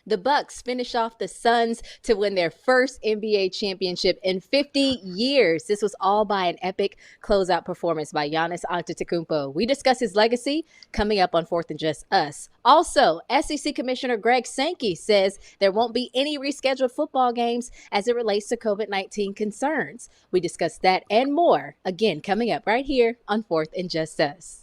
The Bucks finish off the Suns to win their first NBA championship in 50 years. This was all by an epic closeout performance by Giannis Antetokounmpo. We discuss his legacy coming up on Fourth and Just Us. Also, SEC Commissioner Greg Sankey says there won't be any rescheduled football games as it relates to COVID-19 concerns. We discuss that and more, again, coming up right here on Fourth and Just Us.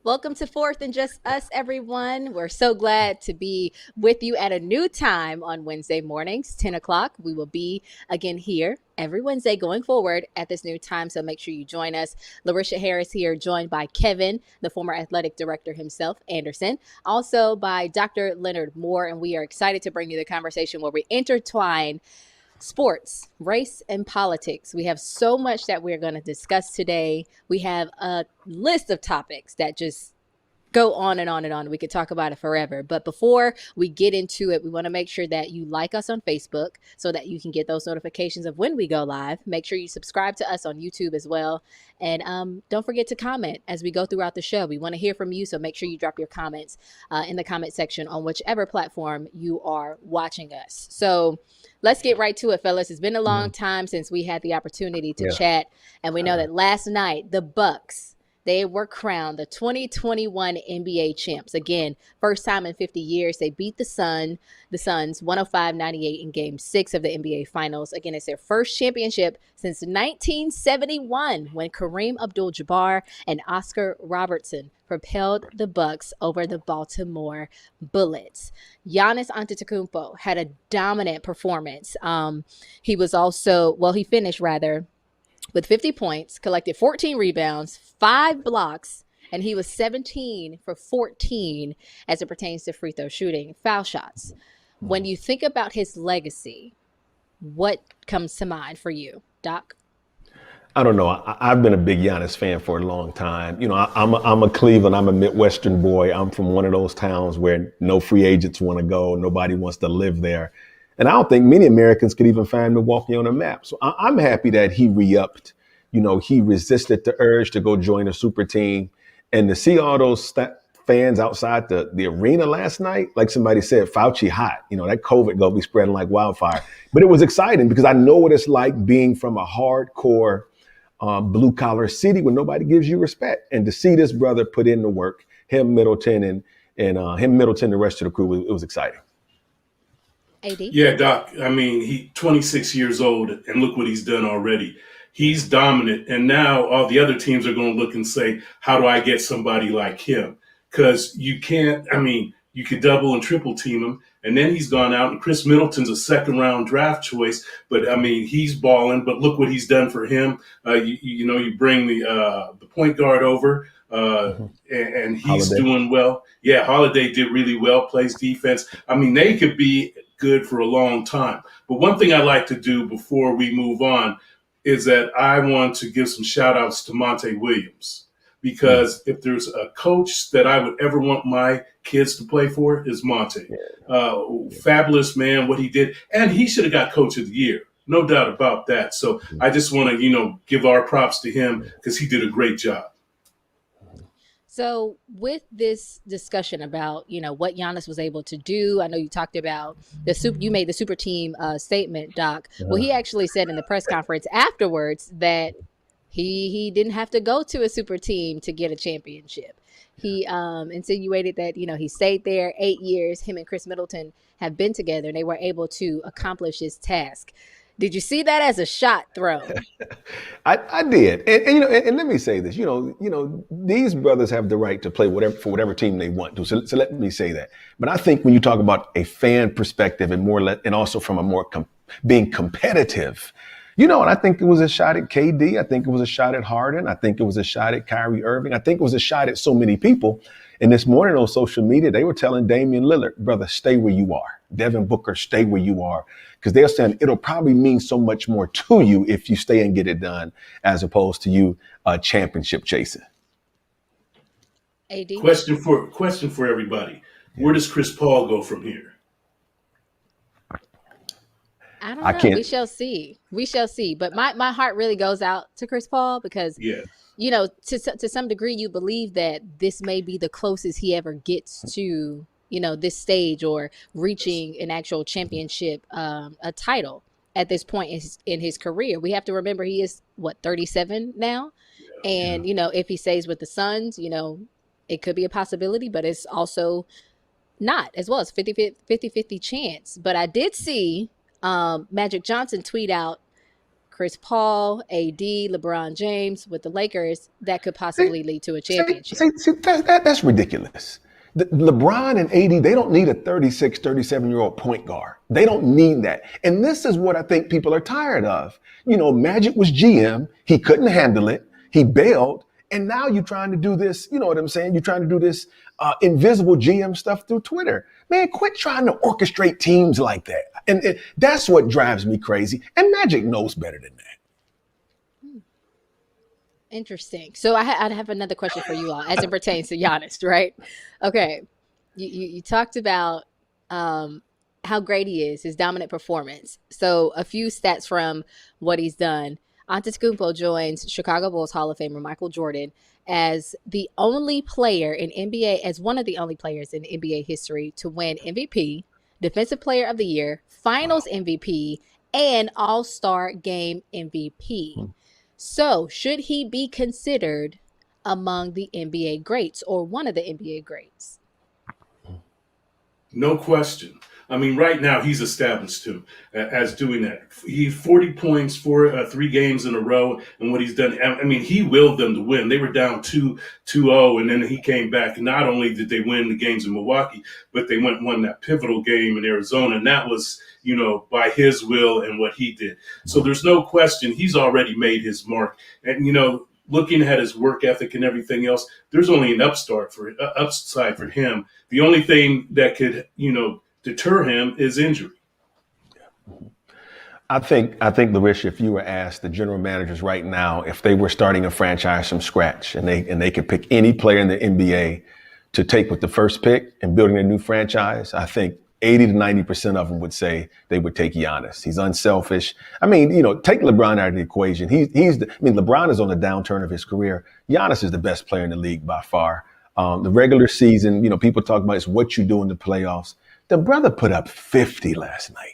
Welcome to Fourth and Just Us, everyone. We're so glad to be with you at a new time on Wednesday mornings, 10 o'clock. We will be again here every Wednesday going forward at this new time, so make sure you join us. Lericia Harris here, joined by Kevin, the former athletic director himself, Anderson, also by Dr. Leonard Moore, and we are excited to bring you the conversation where we intertwine sports, race, and politics. We have so much that we're going to discuss today. We have a list of topics that just go on and on and on. We could talk about it forever. But before we get into it, we want to make sure that you like us on Facebook so that you can get those notifications of when we go live. Make sure you subscribe to us on YouTube as well. And don't forget to comment as we go throughout the show. We want to hear from you, so make sure you drop your comments in the comment section on whichever platform you are watching us. So let's get right to it, fellas. It's been a long time since we had the opportunity to chat. And we know that last night, the Bucks, they were crowned the 2021 NBA champs. Again, first time in 50 years. They beat the Suns 105-98 in Game 6 of the NBA Finals. Again, it's their first championship since 1971 when Kareem Abdul-Jabbar and Oscar Robertson propelled the Bucks over the Baltimore Bullets. Giannis Antetokounmpo had a dominant performance. He finished with 50 points, collected 14 rebounds, 5 blocks, and he was 17 for 14 as it pertains to free throw shooting, foul shots. When you think about his legacy, what comes to mind for you, Doc? I don't know. I've been a big Giannis fan for a long time. You know, I'm a Cleveland, I'm a Midwestern boy. I'm from one of those towns where no free agents want to go. Nobody wants to live there. And I don't think many Americans could even find Milwaukee on a map. So I'm happy that he re-upped. You know, he resisted the urge to go join a super team. And to see all those fans outside the arena last night, like somebody said, Fauci hot. You know, that COVID go be spreading like wildfire. But it was exciting because I know what it's like being from a hardcore blue-collar city where nobody gives you respect. And to see this brother put in the work, Middleton, the rest of the crew, it was exciting. AD? Yeah, Doc. I mean, he's 26 years old, and look what he's done already. He's dominant, and now all the other teams are going to look and say, how do I get somebody like him? Because you can't, you could double and triple team him, and then he's gone out, and Chris Middleton's a second-round draft choice, but, he's balling, but look what he's done for him. You bring the point guard over, and he's doing well. Yeah, Holiday did really well, plays defense. They could be good for a long time. But one thing I like to do before we move on is that I want to give some shout outs to Monte Williams, because if there's a coach that I would ever want my kids to play for is Monte. Fabulous man, what he did. And he should have got coach of the year. No doubt about that. So I just want to, give our props to him because he did a great job. So with this discussion about, what Giannis was able to do, I know you talked about you made the super team statement, Doc. Well, he actually said in the press conference afterwards that he didn't have to go to a super team to get a championship. He insinuated that, he stayed there 8 years. Him and Chris Middleton have been together and they were able to accomplish his task. Did you see that as a shot thrown? I did. And let me say this, these brothers have the right to play for whatever team they want to. So let me say that. But I think when you talk about a fan perspective and also from a more being competitive, and I think it was a shot at KD. I think it was a shot at Harden. I think it was a shot at Kyrie Irving. I think it was a shot at so many people. And this morning on social media, they were telling Damian Lillard, brother, stay where you are. Devin Booker, stay where you are. Because they're saying it'll probably mean so much more to you if you stay and get it done, as opposed to you championship chasing. AD? Question for everybody. Where does Chris Paul go from here? I don't I know. We can't. shall see. We shall see. But my heart really goes out to Chris Paul because, Yeah. you know, to some degree, you believe that this may be the closest he ever gets to, you know, this stage or reaching an actual championship, a title at this point in his career. We have to remember he is, what, 37 now? Yeah. And, you know, if he stays with the Suns, you know, it could be a possibility, but it's also not as well. It's 50-50 chance. But I did see Magic Johnson tweet out Chris Paul, AD, LeBron James with the Lakers that could possibly lead to a championship. That's ridiculous. LeBron and AD, they don't need a 36, 37-year-old point guard. They don't need that. And this is what I think people are tired of. You know, Magic was GM. He couldn't handle it. He bailed. And now you're trying to do this, you know what I'm saying? You're trying to do this invisible GM stuff through Twitter. Man, quit trying to orchestrate teams like that. And that's what drives me crazy. And Magic knows better than that. Interesting. So I'd have another question for you all as it pertains to Giannis, right? Okay. You talked about how great he is, his dominant performance. So a few stats from what he's done. Antetokounmpo joins Chicago Bulls Hall of Famer Michael Jordan as the only player in NBA, as one of the only players in NBA history to win MVP, Defensive Player of the Year, Finals MVP, and All-Star Game MVP. So should he be considered among the NBA greats or one of the NBA greats? No question. I mean, right now he's established him as doing that. He 40 points for 3 games in a row, and what he's done. I mean, he willed them to win. They were down 2-0, and then he came back. And not only did they win the games in Milwaukee, but they won that pivotal game in Arizona, and that was, you know, by his will and what he did. So there's no question he's already made his mark. And, you know, looking at his work ethic and everything else, there's only an upside for him. The only thing that could, you know, deter him is injury. I think, Lericia, if you were asked the general managers right now, if they were starting a franchise from scratch and they could pick any player in the NBA to take with the first pick and building a new franchise, I think 80 to 90% of them would say they would take Giannis. He's unselfish. I mean, you know, take LeBron out of the equation. LeBron is on the downturn of his career. Giannis is the best player in the league by far. The regular season, you know, people talk about is what you do in the playoffs. The brother put up 50 last night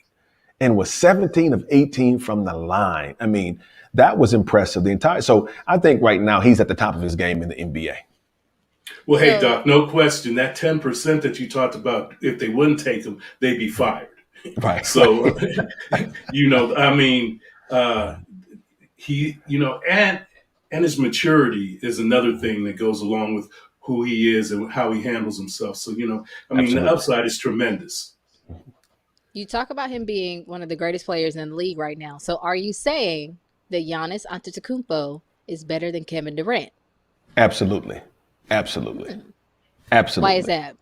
and was 17 of 18 from the line. I mean, that was impressive. So I think right now he's at the top of his game in the NBA. Well, hey, Doc, no question. That 10% that you talked about, if they wouldn't take him, they'd be fired. Right. So, you know, I mean, he, you know, and his maturity is another thing that goes along with who he is and how he handles himself. So, you know, I mean, Absolutely. The upside is tremendous. You talk about him being one of the greatest players in the league right now. So are you saying that Giannis Antetokounmpo is better than Kevin Durant? Absolutely. Absolutely. Absolutely. Why is that?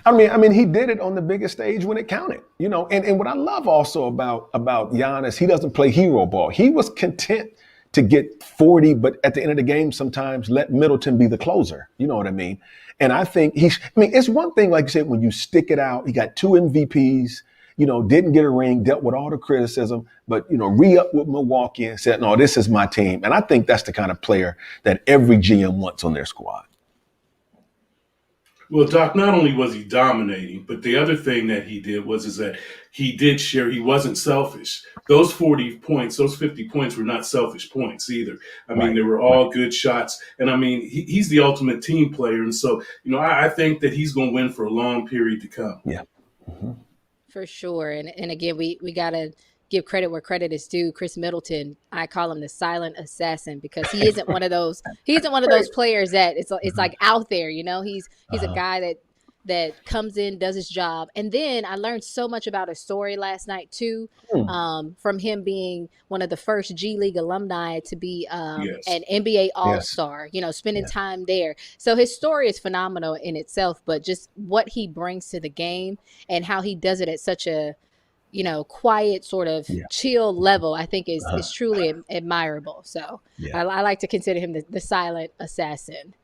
I mean, he did it on the biggest stage when it counted, you know, and what I love also about Giannis, he doesn't play hero ball. He was content to get 40, but at the end of the game, sometimes let Middleton be the closer. You know what I mean? And I think it's one thing, like you said, when you stick it out, he got 2 MVPs, you know, didn't get a ring, dealt with all the criticism, but, you know, re-up with Milwaukee and said, no, this is my team. And I think that's the kind of player that every GM wants on their squad. Well, Doc, not only was he dominating, but the other thing that he did is that he did share. He wasn't selfish. Those 40 points, those 50 points were not selfish points either. I mean, they were all good shots. And I mean, he's the ultimate team player. And so, you know, I think that he's going to win for a long period to come. Yeah. Mm-hmm. For sure. And again, we got to give credit where credit is due. Chris Middleton, I call him the silent assassin because he isn't one of those players that it's like out there, you know. He's a guy that that comes in, does his job. And then I learned so much about his story last night too, from him being one of the first G League alumni to be Yes. an NBA Yes. All-Star, spending Yeah. time there. So his story is phenomenal in itself, but just what he brings to the game and how he does it at such a quiet, sort of Yeah. chill level, I think is Uh-huh. truly admirable. So Yeah. I like to consider him the silent assassin.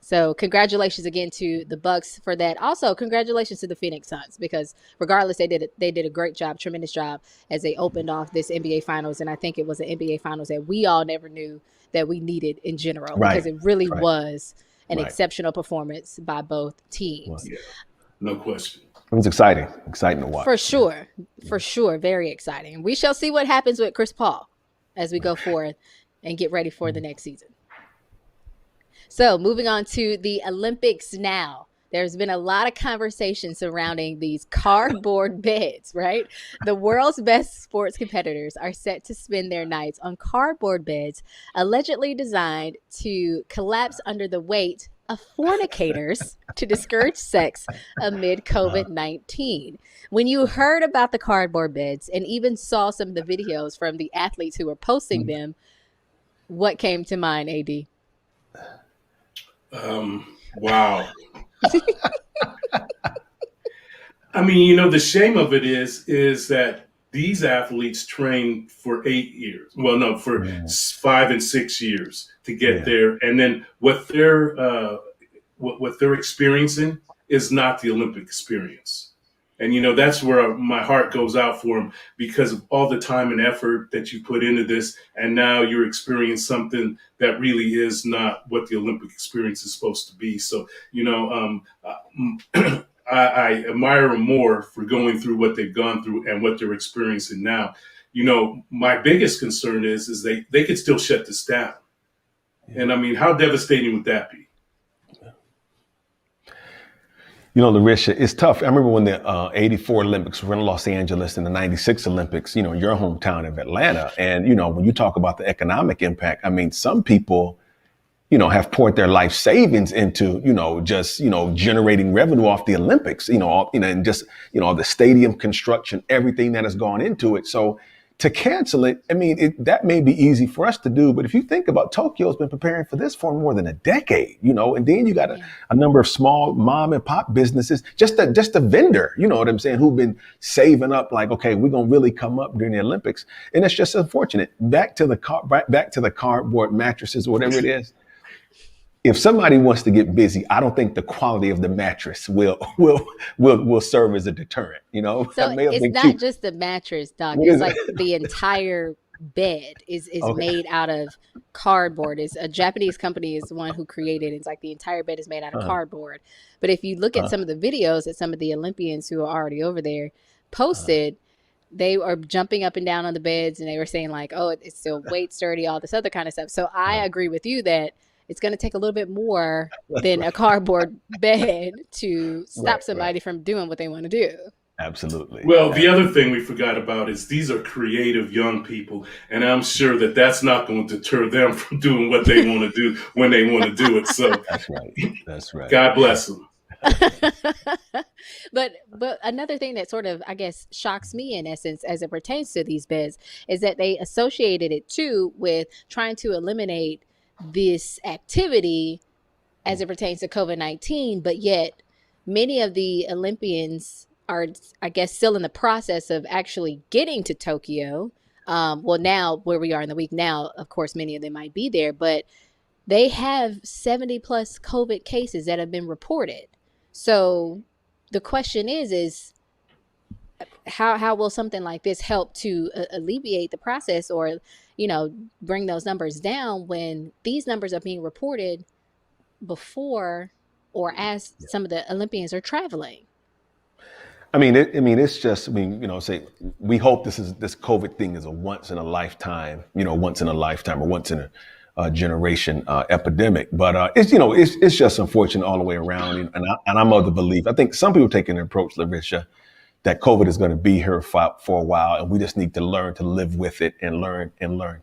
So congratulations again to the Bucks for that. Also, congratulations to the Phoenix Suns, because regardless, they did a great job, tremendous job as they opened off this NBA Finals, and I think it was an NBA Finals that we all never knew that we needed in general, because Right. it really Right. was an Right. exceptional performance by both teams. Yeah. No question. It was exciting to watch. For sure, very exciting. We shall see what happens with Chris Paul as we go forward and get ready for the next season. So moving on to the Olympics now. There's been a lot of conversation surrounding these cardboard beds, right? The world's best sports competitors are set to spend their nights on cardboard beds, allegedly designed to collapse under the weight of fornicators to discourage sex amid COVID-19. When you heard about the cardboard beds and even saw some of the videos from the athletes who were posting them, what came to mind, AD? Wow. I mean, the shame of it is that these athletes train for 8 years. Well, no, for 5 and 6 years to get there, and then what they're experiencing is not the Olympic experience. And that's where my heart goes out for them, because of all the time and effort that you put into this, and now you're experiencing something that really is not what the Olympic experience is supposed to be. So I admire them more for going through what they've gone through and what they're experiencing now. My biggest concern is they could still shut this down. And I mean, how devastating would that be? Lericia, it's tough. I remember when the 84 Olympics were in Los Angeles and the 96 Olympics, your hometown of Atlanta. And, when you talk about the economic impact, I mean, some people, have poured their life savings into, just, generating revenue off the Olympics, and just, the stadium construction, everything that has gone into it. So to cancel it, I mean, that may be easy for us to do, but if you think about, Tokyo's been preparing for this for more than a decade, and then you got a number of small mom and pop businesses, just a vendor, you know what I'm saying, who've been saving up like, okay, we're going to really come up during the Olympics. And it's just unfortunate. Back to the cardboard mattresses or whatever it is. If somebody wants to get busy, I don't think the quality of the mattress will serve as a deterrent. So it's not just the mattress, Doc. It's like the entire bed is made out of cardboard. It's a Japanese company is the one who created it. It's like the entire bed is made out of cardboard. But if you look at some of the videos that some of the Olympians who are already over there posted, they are jumping up and down on the beds, and they were saying like, oh, it's still weight sturdy, all this other kind of stuff. So I agree with you that it's going to take a little bit more than a cardboard bed to stop somebody from doing what they want to do. Absolutely. Well, the other thing we forgot about is these are creative young people, and I'm sure that that's not going to deter them from doing what they want to do when they want to do it. So That's right. God bless them. But another thing that sort of, I guess, shocks me in essence as it pertains to these beds is that they associated it too with trying to eliminate this activity as it pertains to COVID-19, but yet many of the Olympians are, I guess, still in the process of actually getting to Tokyo. Well, now where we are in the week now, of course, many of them might be there, but they have 70 plus COVID cases that have been reported. So the question is how will something like this help to alleviate the process or, bring those numbers down when these numbers are being reported before or as some of the Olympians are traveling? It's just, say we hope this COVID thing is a once in a lifetime or once in a generation epidemic. But it's just unfortunate all the way around. And I'm of the belief, I think some people take an approach, Lericia, that COVID is going to be here for a while, and we just need to learn to live with it and learn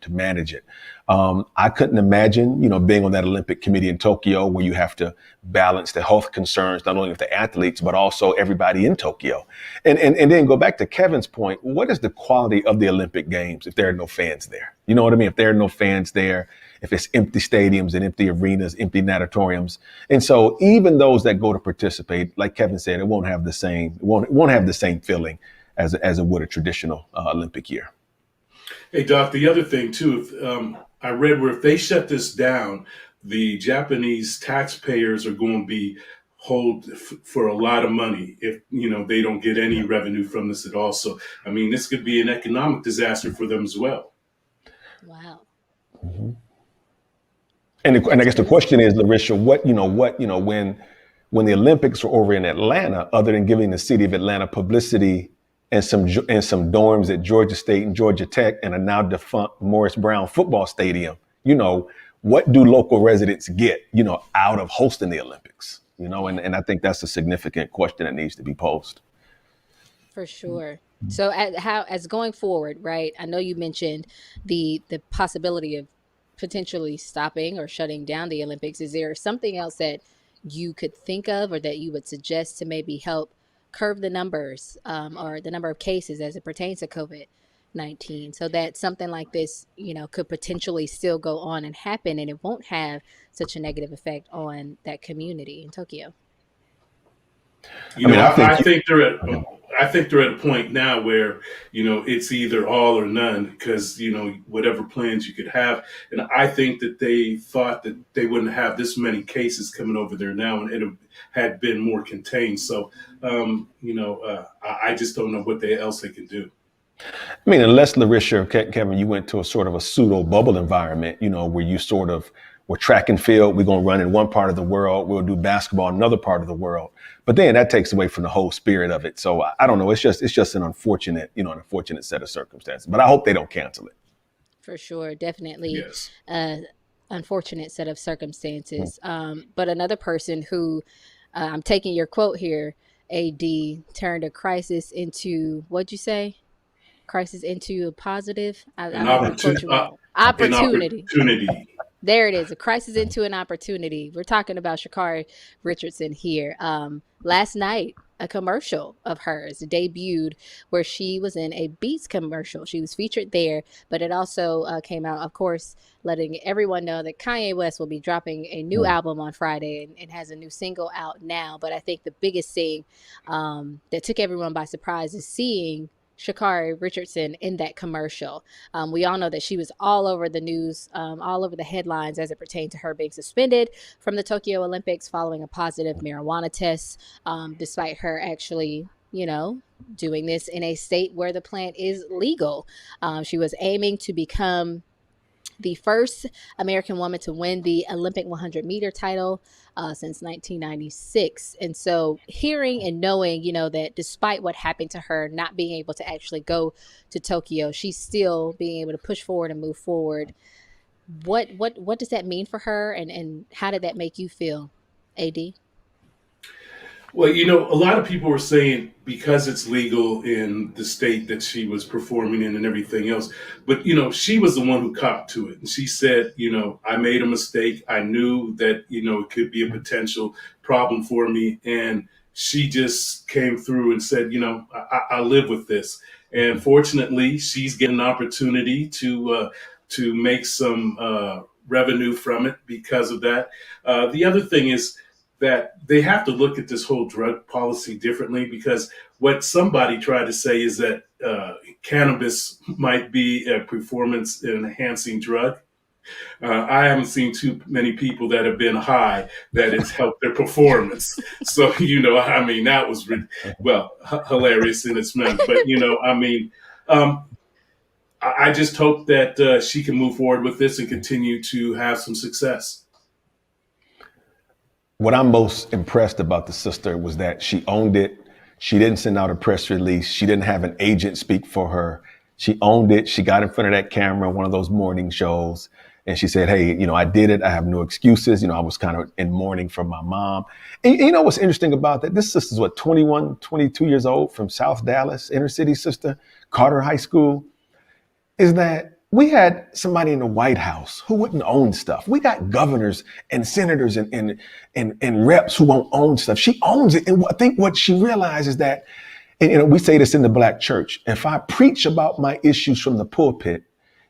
to manage it. I couldn't imagine, being on that Olympic committee in Tokyo, where you have to balance the health concerns, not only of the athletes, but also everybody in Tokyo. And then go back to Kevin's point. What is the quality of the Olympic Games if there are no fans there? You know what I mean? If there are no fans there, if it's empty stadiums and empty arenas, empty natatoriums. And so even those that go to participate, like Kevin said, it won't have the same feeling as it would a traditional Olympic year. Hey, Doc, the other thing too, I read where if they shut this down, the Japanese taxpayers are going to be hold for a lot of money if, they don't get any revenue from this at all. So, I mean, this could be an economic disaster for them as well. Wow. Mm-hmm. And I guess the question is, Lericia, when the Olympics were over in Atlanta, other than giving the city of Atlanta publicity and some dorms at Georgia State and Georgia Tech and a now defunct Morris Brown football stadium, what do local residents get, out of hosting the Olympics? And I think that's a significant question that needs to be posed. For sure. So as going forward, right? I know you mentioned the possibility of potentially stopping or shutting down the Olympics. Is there something else that you could think of or that you would suggest to maybe help curb the numbers or the number of cases as it pertains to COVID-19 so that something like this, could potentially still go on and happen and it won't have such a negative effect on that community in Tokyo? I think they're at a point now where, it's either all or none because, whatever plans you could have. And I think that they thought that they wouldn't have this many cases coming over there now and it had been more contained. So, I just don't know what else they can do. I mean, unless Lericia or Kevin, you went to a sort of a pseudo bubble environment, where you sort of were track and field. We're going to run in one part of the world. We'll do basketball in another part of the world. But then that takes away from the whole spirit of it. So I don't know. It's just an unfortunate set of circumstances. But I hope they don't cancel it. For sure. Definitely. Yes. Unfortunate set of circumstances. But another person who I'm taking your quote here, AD, turned a crisis into, what'd you say? Crisis into a positive? An opportunity. There it is. A crisis into an opportunity. We're talking about Sha'Carri Richardson here. Last night, a commercial of hers debuted where she was in a Beats commercial. She was featured there, but it also came out, of course, letting everyone know that Kanye West will be dropping a new album on Friday and has a new single out now. But I think the biggest thing that took everyone by surprise is seeing Sha'Carri Richardson in that commercial. We all know that she was all over the news, all over the headlines as it pertained to her being suspended from the Tokyo Olympics following a positive marijuana test, despite her actually, doing this in a state where the plant is legal. She was aiming to become the first American woman to win the Olympic 100-meter title since 1996. And so hearing and knowing, that despite what happened to her, not being able to actually go to Tokyo, she's still being able to push forward and move forward. What does that mean for her? And how did that make you feel, AD? Well, a lot of people were saying because it's legal in the state that she was performing in and everything else. But, she was the one who copped to it. And she said, I made a mistake. I knew that, it could be a potential problem for me. And she just came through and said, I live with this. And fortunately, she's getting an opportunity to make some revenue from it because of that. The other thing is, that they have to look at this whole drug policy differently because what somebody tried to say is that cannabis might be a performance enhancing drug. I haven't seen too many people that have been high that it's helped their performance. So, that was, hilarious in its manner. But, I just hope that she can move forward with this and continue to have some success. What I'm most impressed about the sister was that she owned it. She didn't send out a press release. She didn't have an agent speak for her. She owned it. She got in front of that camera, one of those morning shows, And she said, hey, I did it. I have no excuses. I was kind of in mourning from my mom. And you know what's interesting about that? This sister's 21, 22 years old from South Dallas, inner city sister, Carter High School, is that we had somebody in the White House who wouldn't own stuff. We got governors and senators and reps who won't own stuff. She owns it. And I think what she realized is that, and we say this in the Black church, if I preach about my issues from the pulpit,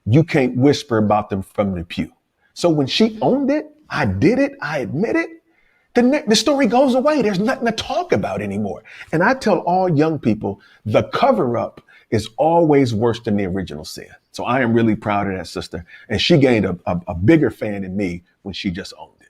you can't whisper about them from the pew. So when she owned it, I did it, I admit it, the story goes away. There's nothing to talk about anymore. And I tell all young people, the cover up is always worse than the original sin. So I am really proud of that sister. And she gained a bigger fan in me when she just owned it.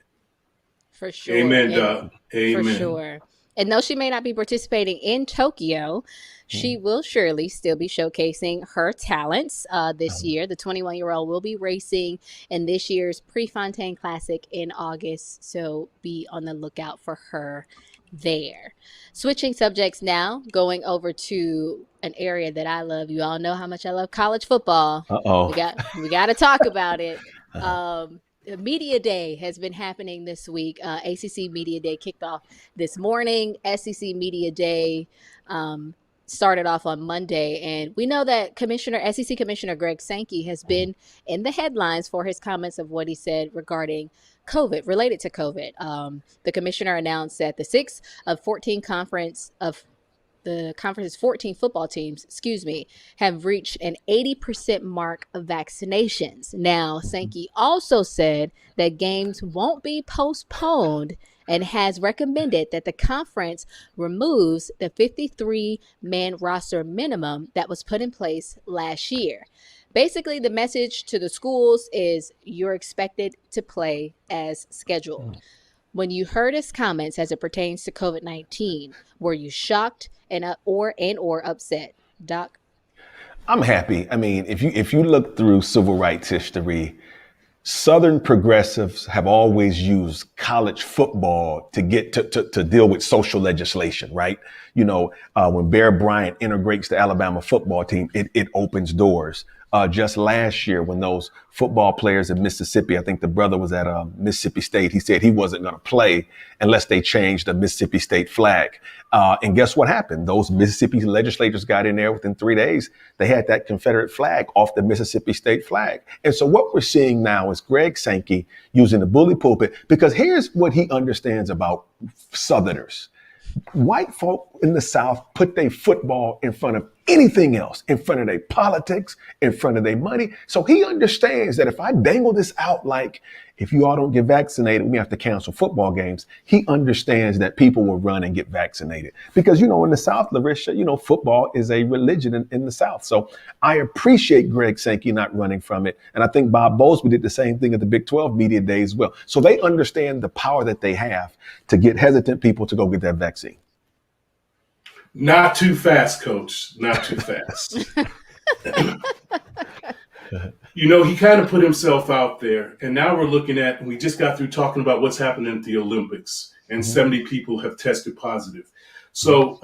For sure. Amen, Doug. Amen. For sure. And though she may not be participating in Tokyo, she will surely still be showcasing her talents this year. The 21-year-old will be racing in this year's Prefontaine Classic in August. So be on the lookout for her there. Switching subjects now, going over to an area that I love. You all know how much I love college football. We got to talk about it. Media Day has been happening this week. ACC Media Day kicked off this morning. SEC Media Day started off on Monday. And we know that SEC Commissioner Greg Sankey has been in the headlines for his comments of what he said regarding COVID, related to COVID. The commissioner announced that the 6 of 14 the conference's 14 football teams, have reached an 80% mark of vaccinations. Now, Sankey also said that games won't be postponed and has recommended that the conference removes the 53-man roster minimum that was put in place last year. Basically, the message to the schools is you're expected to play as scheduled. When you heard his comments as it pertains to COVID-19, were you shocked or upset, Doc? I'm happy. I mean, if you look through civil rights history, Southern progressives have always used college football to get to deal with social legislation, right? When Bear Bryant integrates the Alabama football team, it opens doors. Just last year, when those football players in Mississippi, I think the brother was at Mississippi State, he said he wasn't going to play unless they changed the Mississippi State flag. And guess what happened? Those Mississippi legislators got in there within 3 days. They had that Confederate flag off the Mississippi State flag. And so what we're seeing now is Greg Sankey using the bully pulpit, because here's what he understands about Southerners. White folk in the South put their football in front of anything else, in front of their politics, in front of their money. So he understands that if I dangle this out like, if you all don't get vaccinated, we have to cancel football games. He understands that people will run and get vaccinated. Because, in the South, Lericia, football is a religion in the South. So I appreciate Greg Sankey not running from it. And I think Bob Bowlesby did the same thing at the Big 12 Media Day as well. So they understand the power that they have to get hesitant people to go get that vaccine. Not too fast, Coach. Not too fast. He kind of put himself out there. And now we just got through talking about what's happening at the Olympics, and 70 people have tested positive. So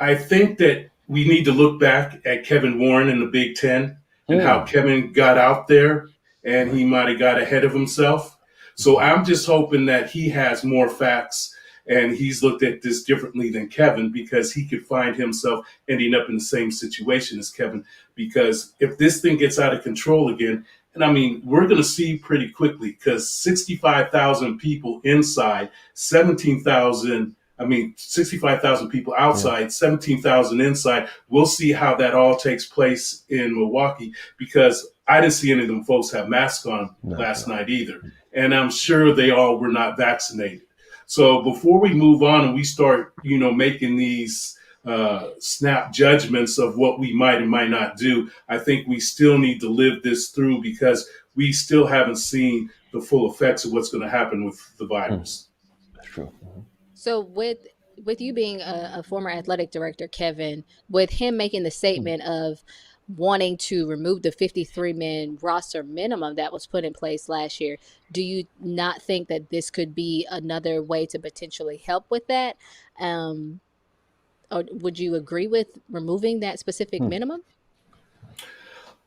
I think that we need to look back at Kevin Warren in the Big Ten and how Kevin got out there and he might have got ahead of himself. So I'm just hoping that he has more facts and he's looked at this differently than Kevin, because he could find himself ending up in the same situation as Kevin. Because if this thing gets out of control again, and we're going to see pretty quickly, because 65,000 people inside, 65,000 people outside, 17,000 inside. We'll see how that all takes place in Milwaukee, because I didn't see any of them folks have masks on last night either. And I'm sure they all were not vaccinated. So before we move on and we start, making these snap judgments of what we might and might not do, I think we still need to live this through, because we still haven't seen the full effects of what's going to happen with the virus. That's true. So with you being a former athletic director, Kevin, with him making the statement of wanting to remove the 53-man roster minimum that was put in place last year, do you not think that this could be another way to potentially help with that? Or would you agree with removing that specific minimum?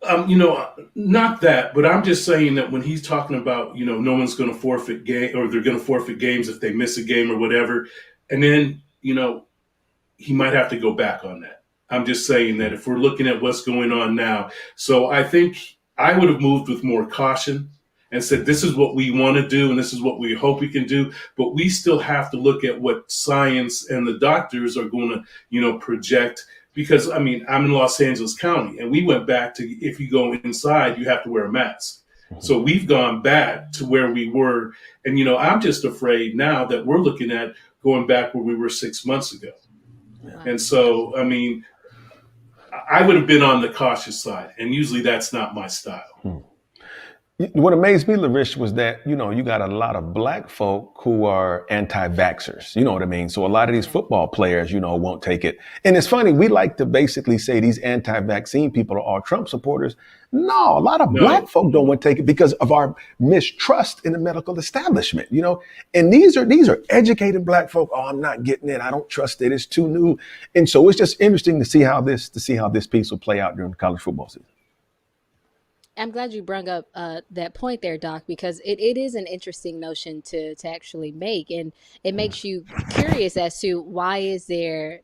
Not that, but I'm just saying that when he's talking about, no one's going to forfeit game or they're going to forfeit games if they miss a game or whatever, and then he might have to go back on that. I'm just saying that if we're looking at what's going on now, so I think I would have moved with more caution and said, this is what we want to do and this is what we hope we can do. But we still have to look at what science and the doctors are going to, project. Because, I'm in Los Angeles County and we went back to, if you go inside, you have to wear a mask. So we've gone back to where we were. And, I'm just afraid now that we're looking at going back where we were 6 months ago. And so, I would have been on the cautious side, and usually that's not my style. What amazed me, Lericia, was that, you got a lot of black folk who are anti-vaxxers. You know what I mean? So a lot of these football players, won't take it. And it's funny, we like to basically say these anti-vaccine people are all Trump supporters. No, a lot of black folk don't want to take it because of our mistrust in the medical establishment, And these are educated black folk. Oh, I'm not getting it. I don't trust it. It's too new. And so it's just interesting to see how this piece will play out during the college football season. I'm glad you brought up that point there, Doc, because it is an interesting notion to actually make, and it makes you curious as to why is there,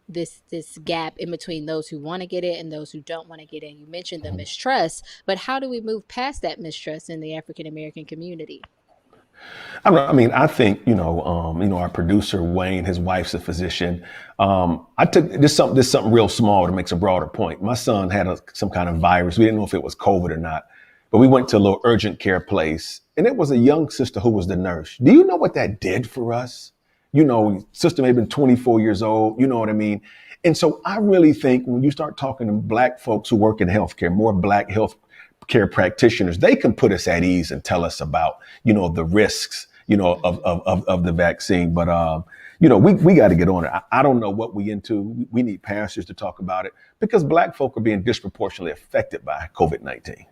this gap in between those who want to get it and those who don't want to get it. You mentioned the mistrust, but how do we move past that mistrust in the African American community? I think, our producer, Wayne, his wife's a physician. I took this something real small that makes a broader point. My son had some kind of virus. We didn't know if it was COVID or not, but we went to a little urgent care place and it was a young sister who was the nurse. Do you know what that did for us? Sister may have been 24 years old. You know what I mean? And so I really think when you start talking to black folks who work in healthcare, more black health care practitioners, they can put us at ease and tell us about, the risks, of the vaccine. But, we got to get on it. I don't know what we into. We need pastors to talk about it because black folk are being disproportionately affected by COVID-19.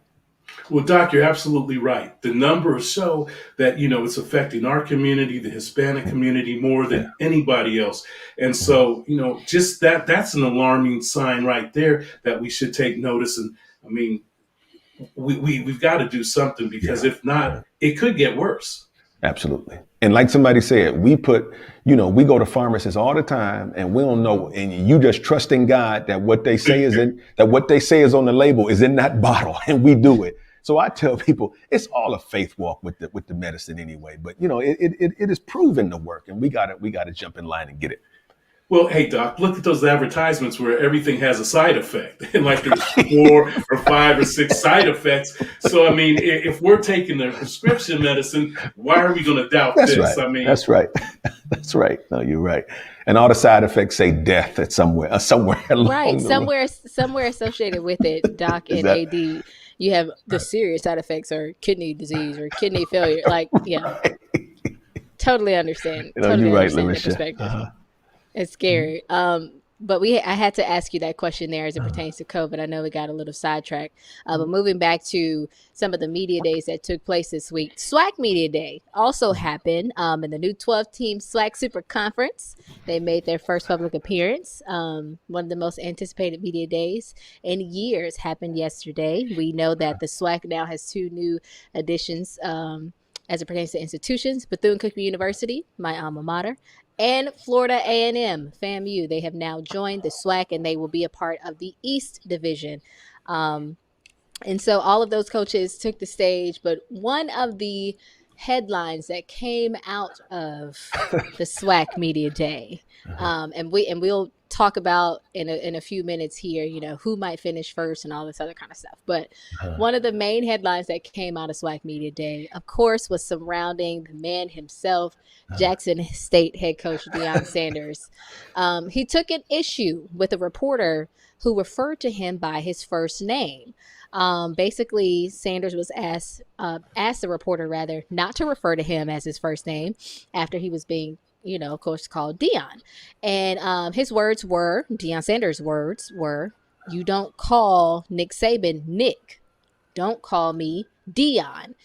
Well, Doc, you're absolutely right. The numbers show that, it's affecting our community, the Hispanic community, more than anybody else. And so, just that's an alarming sign right there that we should take notice. And we've got to do something because if not, it could get worse. Absolutely. And like somebody said, we go to pharmacists all the time and we don't know. And you just trust in God that what they say is on the label is in that bottle and we do it. So I tell people it's all a faith walk with the medicine anyway. But, it is proven to work and we got to jump in line and get it. Well, hey, Doc, look at those advertisements where everything has a side effect. And like there's 4 or 5 or 6 side effects. So, if we're taking the prescription medicine, why are we going to doubt this? Right. That's right. That's right. No, you're right. And all the side effects say death at somewhere along right. the Somewhere associated with it, Doc and AD, you have the serious side effects or kidney disease or kidney failure. Like, right. Totally understand. Totally you're understand right, the perspective. It's scary. But I had to ask you that question there as it pertains to COVID. I know we got a little sidetracked. But moving back to some of the media days that took place this week, SWAC Media Day also happened in the new 12-team SWAC Super Conference. They made their first public appearance. One of the most anticipated media days in years happened yesterday. We know that the SWAC now has 2 new additions as it pertains to institutions, Bethune-Cookman University, my alma mater, and Florida A&M, FAMU. They have now joined the SWAC, and they will be a part of the East Division. And so all of those coaches took the stage, but one of the headlines that came out of the SWAC Media Day, and we'll talk about in a few minutes here, who might finish first and all this other kind of stuff. But one of the main headlines that came out of SWAC Media Day, of course, was surrounding the man himself, Jackson State head coach Deion Sanders. He took an issue with a reporter who referred to him by his first name. Basically, Sanders was asked the reporter rather not to refer to him as his first name after he was being, of course, called Deion. And Deion Sanders' words were, "You don't call Nick Saban Nick. Don't call me Deion."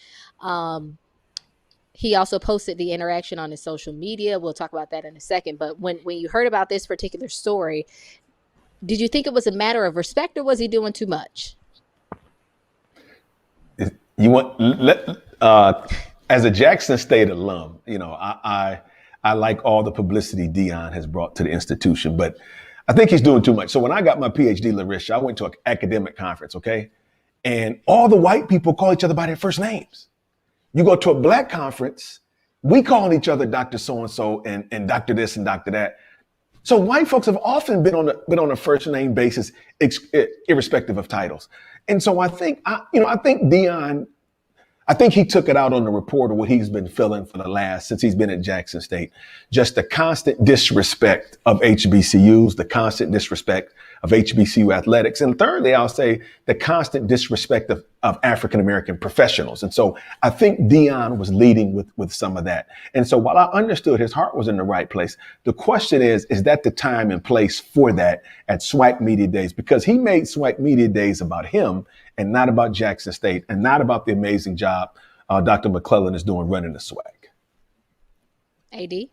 He also posted the interaction on his social media. We'll talk about that in a second. But when you heard about this particular story, did you think it was a matter of respect or was he doing too much? You want as a Jackson State alum, I like all the publicity Dion has brought to the institution, but I think he's doing too much. So when I got my PhD, Lericia, I went to an academic conference, okay? And all the white people call each other by their first names. You go to a black conference, we calling each other Dr. So-and-so and Dr. this and Dr. that. So white folks have often been on a first name basis, irrespective of titles. And so I think Dion, I think he took it out on the reporter, what he's been feeling since he's been at Jackson State. Just the constant disrespect of HBCUs, the constant disrespect of HBCU athletics. And thirdly, I'll say the constant disrespect of African-American professionals. And so I think Dion was leading with some of that. And so while I understood his heart was in the right place, the question is that the time and place for that at SWAC Media Days? Because he made SWAC Media Days about him and not about Jackson State and not about the amazing job Dr. McClellan is doing running the SWAC. AD?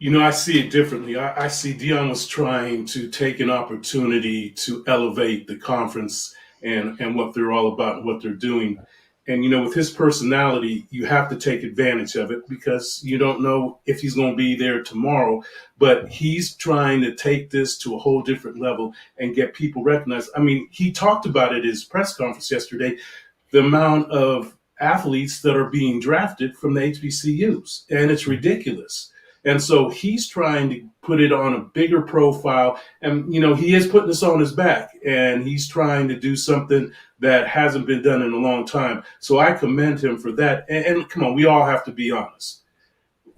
I see it differently. I see Dion was trying to take an opportunity to elevate the conference and what they're all about and what they're doing. And, with his personality, you have to take advantage of it because you don't know if he's going to be there tomorrow. But he's trying to take this to a whole different level and get people recognized. I mean, he talked about it at his press conference yesterday, the amount of athletes that are being drafted from the HBCUs, and it's ridiculous. And so he's trying to put it on a bigger profile. And, he is putting this on his back and he's trying to do something that hasn't been done in a long time. So I commend him for that. And come on, we all have to be honest.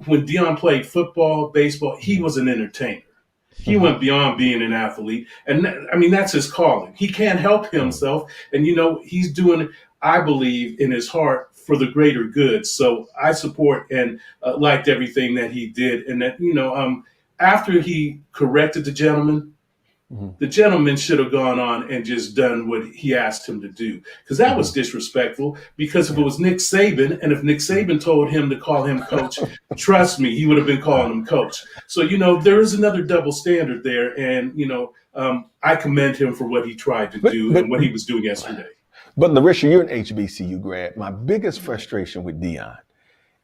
When Dion played football, baseball, he was an entertainer. He went beyond being an athlete. And that's his calling. He can't help himself. And, he's doing, I believe, in his heart for the greater good. So I support and liked everything that he did. And that, after he corrected the gentleman, the gentleman should have gone on and just done what he asked him to do. Because that was disrespectful. Because if it was Nick Saban, and if Nick Saban told him to call him coach, trust me, he would have been calling him coach. So, there is another double standard there. And, I commend him for what he tried to do and what he was doing yesterday. But Lericia, you're an HBCU grad. My biggest frustration with Dion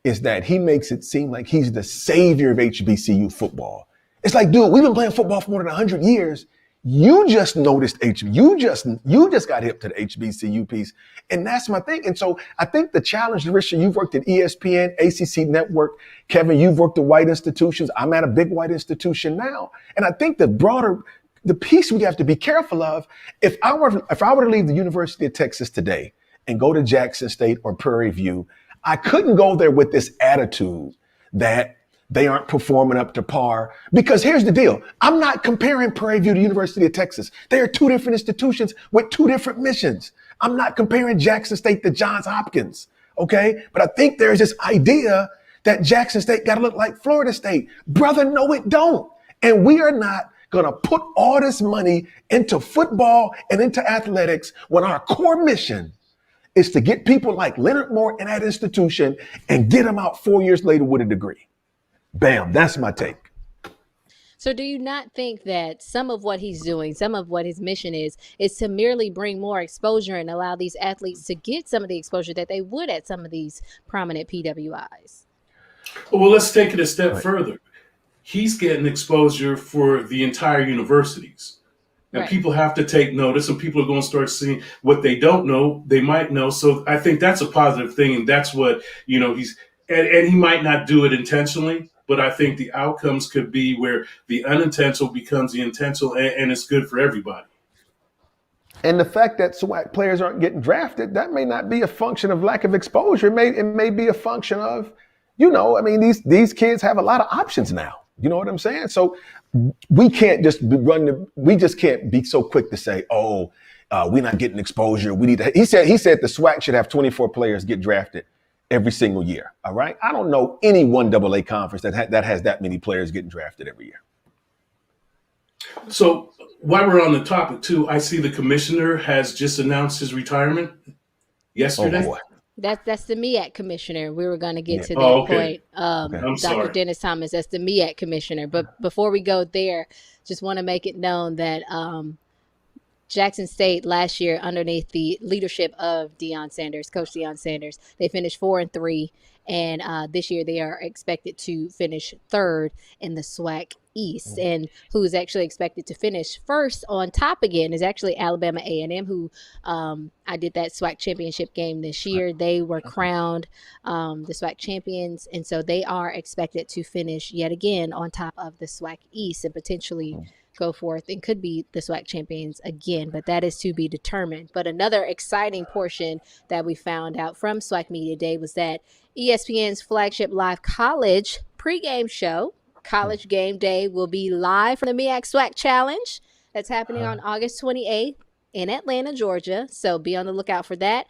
is that he makes it seem like he's the savior of HBCU football. It's like, dude, we've been playing football for more than 100 years. You just noticed you just got hip to the HBCU piece. And that's my thing. And so I think the challenge, Lericia, you've worked at ESPN, ACC Network. Kevin, you've worked at white institutions. I'm at a big white institution now. And I think the piece we have to be careful of, if I were to leave the University of Texas today and go to Jackson State or Prairie View, I couldn't go there with this attitude that they aren't performing up to par. Because here's the deal. I'm not comparing Prairie View to University of Texas. They are two different institutions with two different missions. I'm not comparing Jackson State to Johns Hopkins, okay? But I think there's this idea that Jackson State got to look like Florida State. Brother, no, it don't. And we are not going to put all this money into football and into athletics when our core mission is to get people like Leonard Moore in that institution and get them out 4 years later with a degree. Bam, that's my take. So do you not think that some of what he's doing, some of what his mission is to merely bring more exposure and allow these athletes to get some of the exposure that they would at some of these prominent PWIs? Well, let's take it a step further. He's getting exposure for the entire universities. And people have to take notice, and people are going to start seeing what they don't know, they might know. So I think that's a positive thing. And that's what, he's, and he might not do it intentionally, but I think the outcomes could be where the unintentional becomes the intentional, and it's good for everybody. And the fact that SWAC players aren't getting drafted, that may not be a function of lack of exposure. It may be a function of, these kids have a lot of options now. You know what I'm saying? So we can't just we just can't be so quick to say, we're not getting exposure. We need to. He said the SWAC should have 24 players get drafted every single year. All right. I don't know any 1AA conference that has that many players getting drafted every year. So while we're on the topic too, I see the commissioner has just announced his retirement yesterday. Oh boy. That's the MEAC commissioner. We were going to get to that point. Dr. Dennis Thomas, that's the MEAC commissioner. But before we go there, just want to make it known that Jackson State last year, underneath the leadership of Coach Deion Sanders, they finished 4-3, and this year they are expected to finish third in the SWAC East. And who's actually expected to finish first on top again is actually Alabama A&M, who I did that SWAC championship game this year. They were crowned the SWAC champions, and so they are expected to finish yet again on top of the SWAC East and potentially go forth and could be the SWAC champions again, but that is to be determined. But another exciting portion that we found out from SWAC Media Day was that ESPN's flagship live college pregame show, College Game Day, will be live from the MEAC SWAC Challenge. That's happening on August 28th in Atlanta, Georgia. So be on the lookout for that.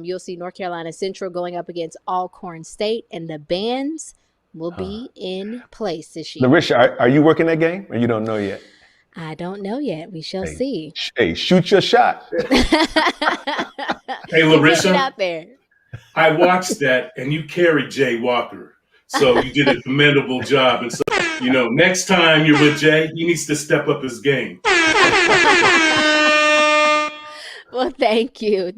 You'll see North Carolina Central going up against Alcorn State, and the bands will be in place this year. Lericia, are you working that game or you don't know yet? I don't know yet. We shall see. Hey, shoot your shot. Hey, Lericia, out there. I watched that, and you carried Jay Walker. So you did a commendable job. And so, next time you're with Jay, he needs to step up his game. Well, thank you.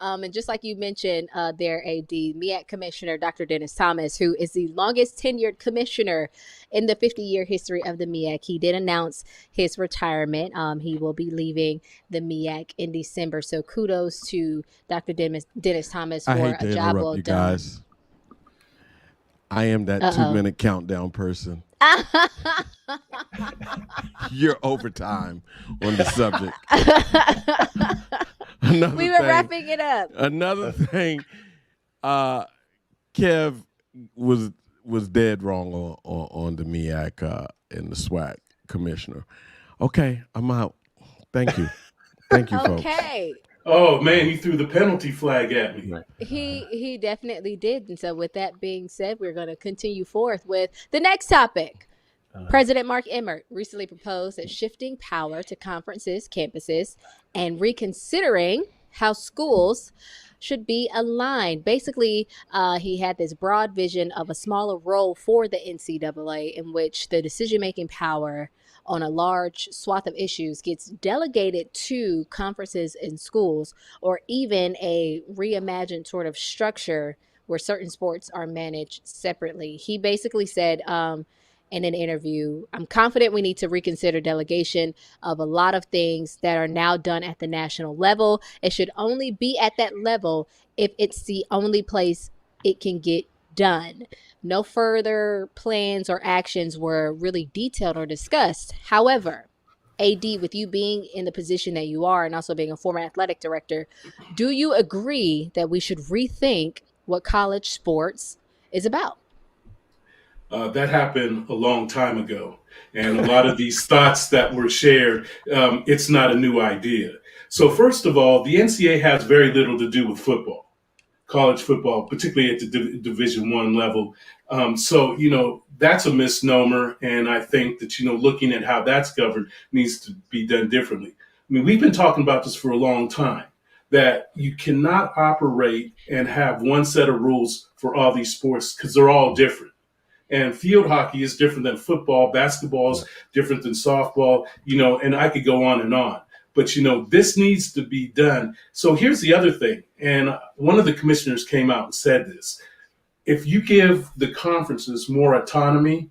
And just like you mentioned there, AD, MEAC Commissioner Dr. Dennis Thomas, who is the longest tenured commissioner in the 50-year history of the MEAC, he did announce his retirement. He will be leaving the MEAC in December. So kudos to Dr. Dennis Thomas for a job well done. Guys. I am that 2-minute countdown person. You're overtime on the subject. We were wrapping it up. Another thing, Kev was dead wrong on the MEAC and the SWAC commissioner. Okay, I'm out. Thank you, folks. Okay. Oh man, you threw the penalty flag at me. He definitely did. And so with that being said, we're going to continue forth with the next topic. President Mark Emmert recently proposed that shifting power to conferences, campuses, and reconsidering how schools should be aligned. Basically, he had this broad vision of a smaller role for the NCAA in which the decision-making power on a large swath of issues gets delegated to conferences and schools, or even a reimagined sort of structure where certain sports are managed separately. He basically said in an interview, I'm confident we need to reconsider delegation of a lot of things that are now done at the national level. It should only be at that level if it's the only place it can get done. No further plans or actions were really detailed or discussed. However, AD, with you being in the position that you are and also being a former athletic director, do you agree that we should rethink what college sports is about? That happened a long time ago. And a lot of these thoughts that were shared, it's not a new idea. So first of all, the NCAA has very little to do with football. College football, particularly at the Division I level. So, that's a misnomer. And I think that, looking at how that's governed needs to be done differently. I mean, we've been talking about this for a long time, that you cannot operate and have one set of rules for all these sports because they're all different. And field hockey is different than football. Basketball is different than softball, and I could go on and on. But, this needs to be done. So here's the other thing. And one of the commissioners came out and said this. If you give the conferences more autonomy,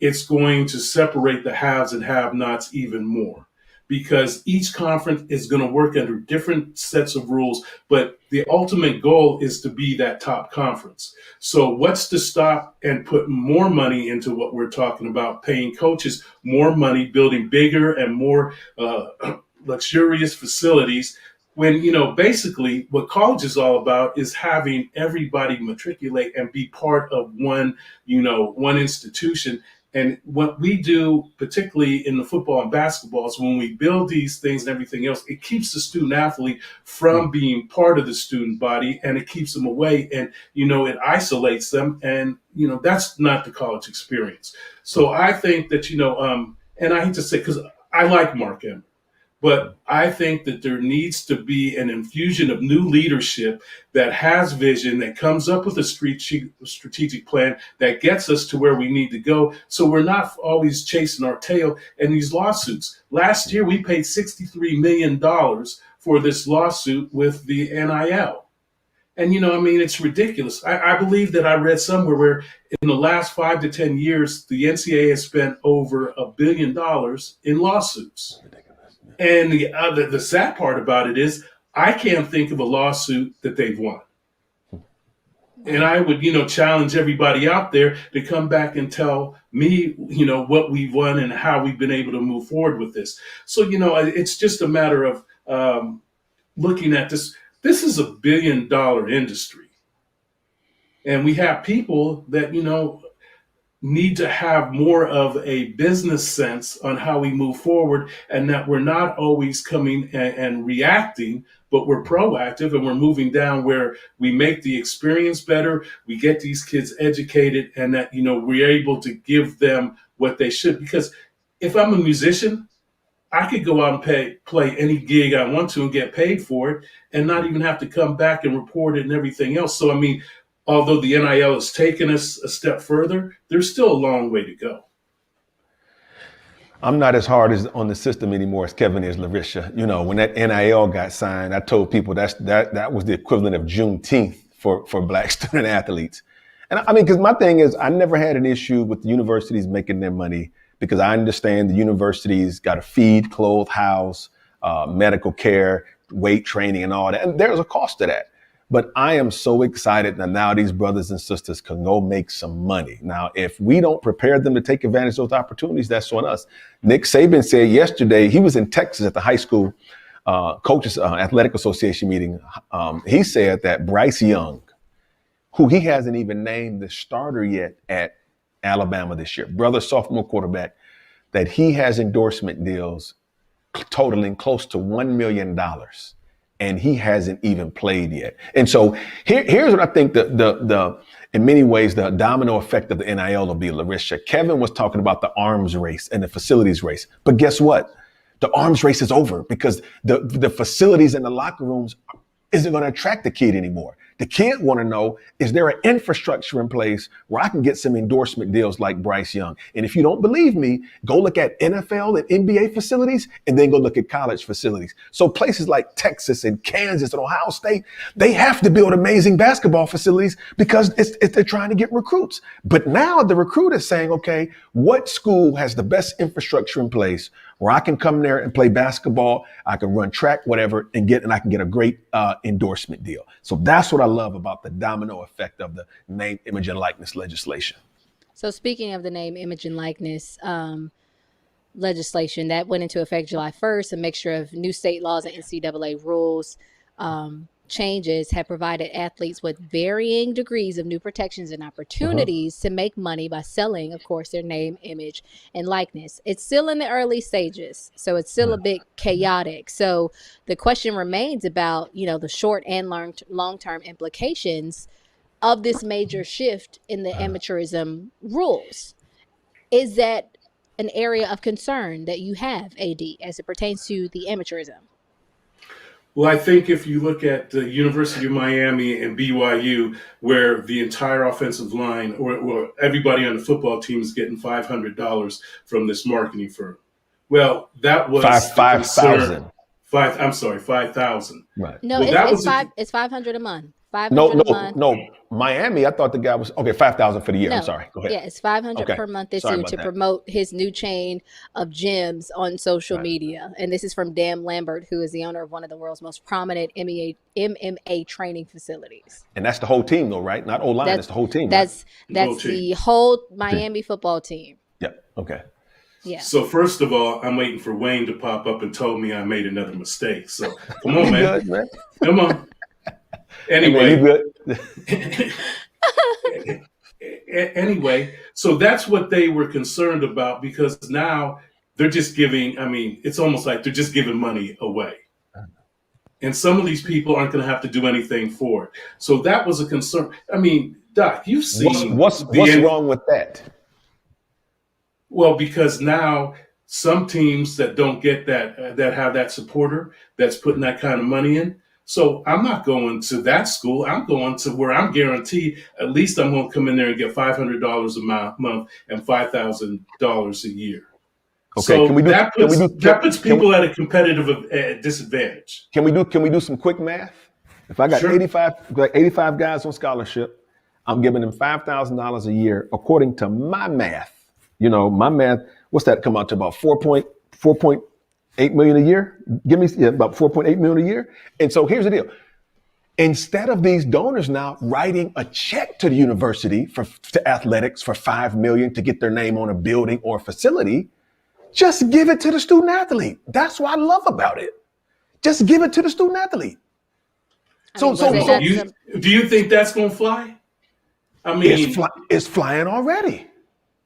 it's going to separate the haves and have-nots even more. Because each conference is going to work under different sets of rules, but the ultimate goal is to be that top conference. So what's to stop and put more money into what we're talking about, paying coaches more money, building bigger and more luxurious facilities, when, basically what college is all about is having everybody matriculate and be part of one institution. And what we do, particularly in the football and basketball, is when we build these things and everything else, it keeps the student athlete from being part of the student body, and it keeps them away, and, it isolates them. And, that's not the college experience. So I think that, and I hate to say, because I like Mark Emmert, But I think that there needs to be an infusion of new leadership that has vision, that comes up with a strategic plan that gets us to where we need to go. So we're not always chasing our tail in these lawsuits. Last year, we paid $63 million for this lawsuit with the NIL. And, it's ridiculous. I believe that I read somewhere where in the last 5 to 10 years, the NCAA has spent over $1 billion in lawsuits. And the sad part about it is I can't think of a lawsuit that they've won. And I would, challenge everybody out there to come back and tell me, what we've won and how we've been able to move forward with this. So, it's just a matter of looking at this. This is $1 billion industry. And we have people that, need to have more of a business sense on how we move forward, and that we're not always coming and reacting, but we're proactive and we're moving down where we make the experience better, we get these kids educated, and that, we're able to give them what they should. Because if I'm a musician, I could go out and play any gig I want to and get paid for it and not even have to come back and report it and everything else. So, although the NIL has taken us a step further, there's still a long way to go. I'm not as hard on the system anymore as Kevin is, Lericia. When that NIL got signed, I told people that was the equivalent of Juneteenth for Black student athletes. And because my thing is, I never had an issue with the universities making their money, because I understand the universities got to feed, clothe, house, medical care, weight training and all that. And there's a cost to that. But I am so excited that now these brothers and sisters can go make some money. Now, if we don't prepare them to take advantage of those opportunities, that's on us. Nick Saban said yesterday, he was in Texas at the high school coaches athletic association meeting. He said that Bryce Young, who he hasn't even named the starter yet at Alabama this year, brother sophomore quarterback, that he has endorsement deals totaling close to $1 million. And he hasn't even played yet. And so here's what I think the in many ways, the domino effect of the NIL will be, Lericia. Kevin was talking about the arms race and the facilities race. But guess what? The arms race is over, because the facilities and the locker rooms isn't going to attract the kid anymore. The kid want to know, is there an infrastructure in place where I can get some endorsement deals like Bryce Young? And if you don't believe me, go look at NFL and NBA facilities, and then go look at college facilities. So places like Texas and Kansas and Ohio State, they have to build amazing basketball facilities because they're trying to get recruits. But now the recruit is saying, okay, what school has the best infrastructure in place where I can come there and play basketball, I can run track, whatever, and I can get a great endorsement deal. So that's what I love about the domino effect of the name, image, and likeness legislation. So speaking of the name, image, and likeness legislation that went into effect July 1st, a mixture of new state laws and NCAA rules changes have provided athletes with varying degrees of new protections and opportunities to make money by selling, of course, their name, image, and likeness. It's still in the early stages, so it's still a bit chaotic. So the question remains about, the short and long-term implications of this major shift in the amateurism rules. Is that an area of concern that you have, AD, as it pertains to the amateurism? Well, I think if you look at the University of Miami and BYU, where the entire offensive line or everybody on the football team is getting $500 from this marketing firm. Well, that was 5,000. 5,000. Right. No, well, it's 500 a month. No. Miami, I thought the guy was 5,000 for the year. No. I'm sorry. Go ahead. Yeah, it's 500 per month this year to promote his new chain of gyms on social media. And this is from Dan Lambert, who is the owner of one of the world's most prominent MMA training facilities. And that's the whole team, though, right? Not O-line. That's the whole team. That's the whole Miami football team. Yep. Okay. Yeah. So first of all, I'm waiting for Wayne to pop up and tell me I made another mistake. So come on, man. Good, man. Come on. Anyway, anyway, so that's what they were concerned about, because now they're just giving, it's almost like they're just giving money away. And some of these people aren't going to have to do anything for it. So that was a concern. Doc, you've seen what's wrong with that? Well, because now some teams that don't get that, that have that supporter that's putting that kind of money in. So I'm not going to that school. I'm going to where I'm guaranteed at least I'm going to come in there and get $500 a month and $5,000 a year. Okay, So can we do that puts people at a competitive disadvantage. Can we do some quick math? If I got Sure. 85 guys on scholarship, I'm giving them $5,000 a year according to my math. My math. What's that come out to? About 4.8 million a year. Give me about 4.8 million a year. And so here's the deal. Instead of these donors now writing a check to the university to athletics for $5 million to get their name on a building or facility, just give it to the student athlete. That's what I love about it. Just give it to the student athlete. Do you think that's going to fly? I mean, it's flying already.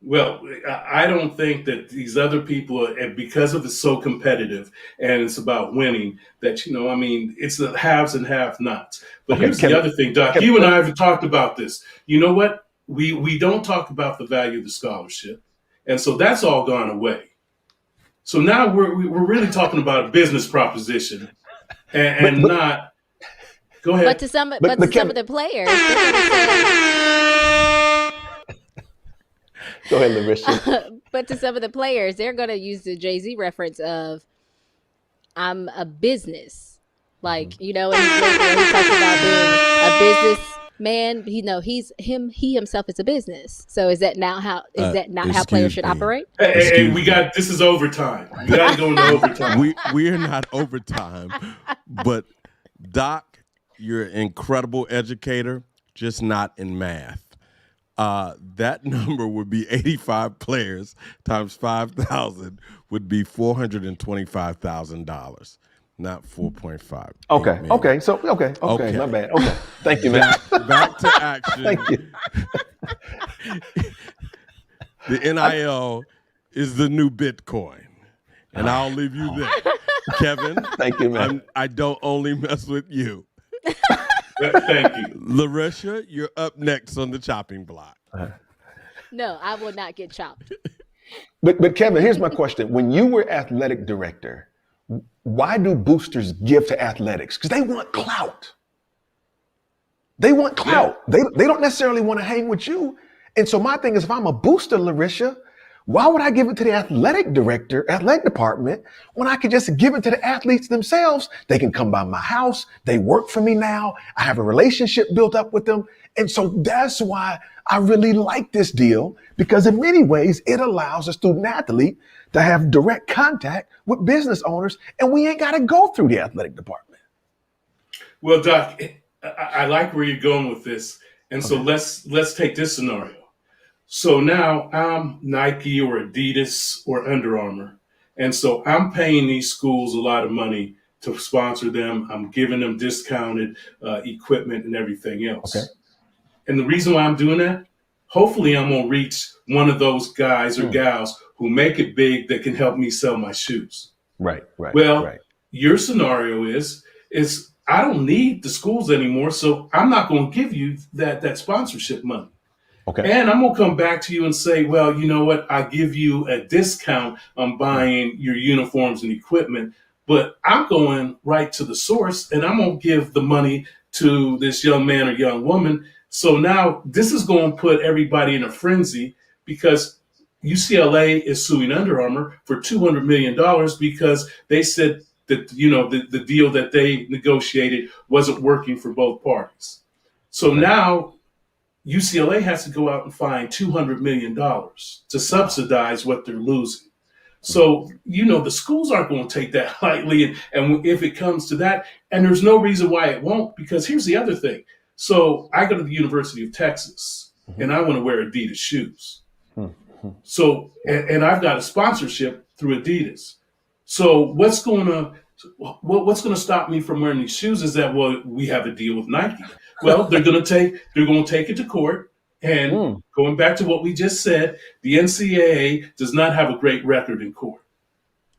Well, I don't think that these other people, and because of it's so competitive and it's about winning, that, it's the haves and have-nots. But here's the other thing, Doc. You and I have talked about this. You know what? We don't talk about the value of the scholarship. And so that's all gone away. So now we're really talking about a business proposition and not. Go ahead. But to some of the players, go ahead, Lericia. But to some of the players, they're going to use the Jay-Z reference of, I'm a business. Like, and he talks about being a businessman. He himself is a business. So is that not how players should operate? Hey, this is overtime. We got to go into overtime. We are not overtime, but Doc, you're an incredible educator, just not in math. That number would be 85 players times 5,000 would be $425,000, not 4.5. Okay. So my bad. Okay, thank you, man. Back to action. Thank you. The NIL is the new Bitcoin, and I'll leave you there, Kevin. Thank you, man. I don't only mess with you. Thank you. Lericia, you're up next on the chopping block. No, I will not get chopped. But Kevin, here's my question. When you were athletic director, why do boosters give to athletics? Because they want clout. They want clout. Yeah. They don't necessarily want to hang with you. And so my thing is, if I'm a booster, Lericia, why would I give it to the athletic department, when I could just give it to the athletes themselves? They can come by my house. They work for me now. I have a relationship built up with them. And so that's why I really like this deal, because in many ways, it allows a student athlete to have direct contact with business owners, and we ain't got to go through the athletic department. Well, Doc, I like where you're going with this. And so let's take this scenario. So now I'm Nike or Adidas or Under Armour. And so I'm paying these schools a lot of money to sponsor them. I'm giving them discounted equipment and everything else. Okay. And the reason why I'm doing that, hopefully I'm going to reach one of those guys or gals who make it big that can help me sell my shoes. Right. Well, your scenario is I don't need the schools anymore, so I'm not going to give you that sponsorship money. Okay. And I'm going to come back to you and say, well, you know what? I give you a discount on buying your uniforms and equipment, but I'm going right to the source and I'm going to give the money to this young man or young woman. So now this is going to put everybody in a frenzy, because UCLA is suing Under Armour for $200 million because they said that, the deal that they negotiated wasn't working for both parties. So now UCLA has to go out and find $200 million to subsidize what they're losing. So, the schools aren't going to take that lightly. And if it comes to that, and there's no reason why it won't, because here's the other thing. So I go to the University of Texas and I want to wear Adidas shoes. So, and I've got a sponsorship through Adidas. So what's going to stop me from wearing these shoes is that, well, we have a deal with Nike. Well, they're going to take it to court. And going back to what we just said, the NCAA does not have a great record in court.